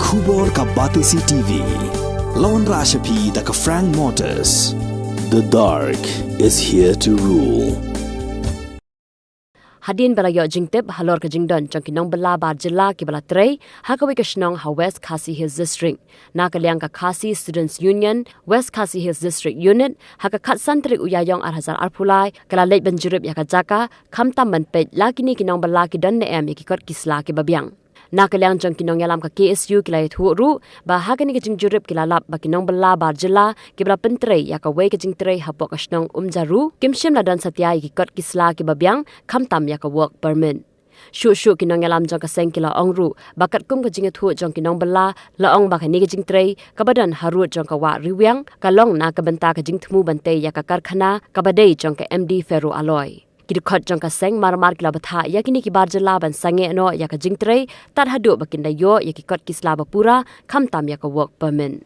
Khubor ka Batisi TV. Lawan Rashapi da ka Frank Motors. The dark is here to rule. Hadin balayo jingtep halor ka jingdon jong kinong bala bar jilla ki bala trei hakawi ka shnong ha West Khasi Hills District na kalyang ka Khasi Students Union West Khasi Hills District Unit haka khat santrik uyayong arhazar arpulai kala leit banjurip ya ka jaka khamtam manpet lakini kinong bala ki don ne em ki kot kisla ki babyang na kalyang jong kinong yalam ka KSU kilai thu ru ba hakani ka jingjurip kilalap ba kinong bala bar jilla ki bala pentrei ya ka wei ka jingtrei hapok ka shnong umjaru kimshim la dan satya ki kot kisla ki babyang khamtam ya ka work permit shu kinong yalam jong ka seng kila ongru bakat kum ka jinga thu jong kinong bala la ong ba ka ni ka jingtrei ka badan haru jong ka wa riwyang ka long na ka banta ka jingthmu bante ya ka karkhana ka badei jong ka MD Ferro Alloy Kidukot jong ka seng mar kila batha yakini ki barjala ban sange no ya ka jingtrei tar hadu bakinda yo ya ki kot kisla ba pura khamtam ya ka work permit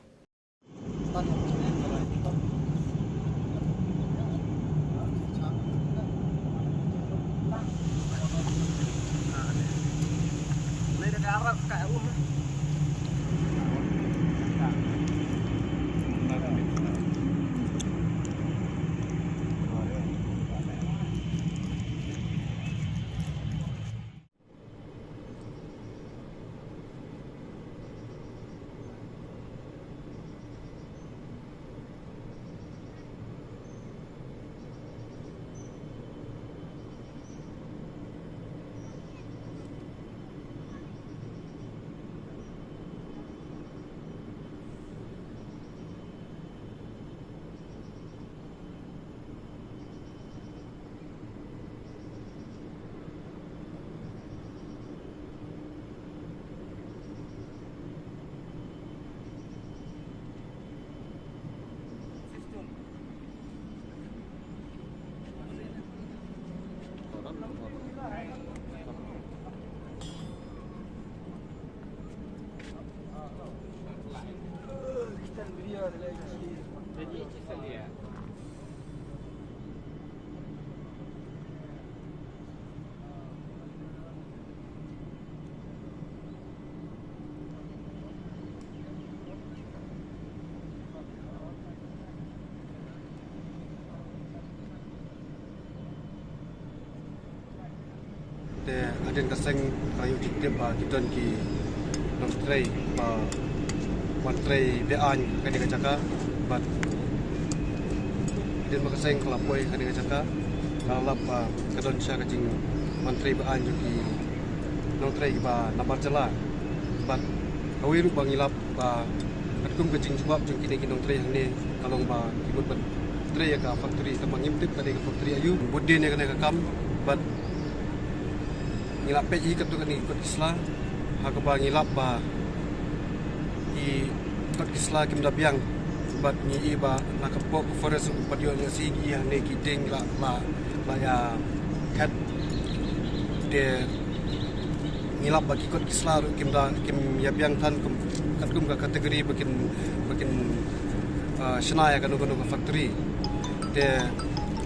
Adin kaseng kayu jikdip ba kiton ki nom tray ba wan tray bean kani kacaka bat adin makaseng kelapoi kani kacaka kalap ba kadon sya kajing wan tray bean juki nom tray ba nabar jala bat kawiru bangilap ba katkum kajing sebab jung kini nom tray hangni kalong ba ikut bat tray ka factory tamang imtip kani ka factory ayu budin ya kani ka kam bat ngilap pei kat tu kan ikut Islam hak ba ngilap ba i ikut Islam kim dabyang bat ni ba nakapok forest padio nya sigi yang ne kiding la ya kat de ngilap ba ikut Islam kim yabyang tan kat kum ka kategori bakin shnaya kan ka factory de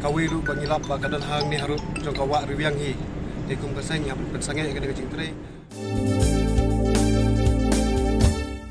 kawiru ba ngilap ba kadan hang ni harut jong ka wa riwyang hi Ikum kaseng yang bersangai dengan jingtrai.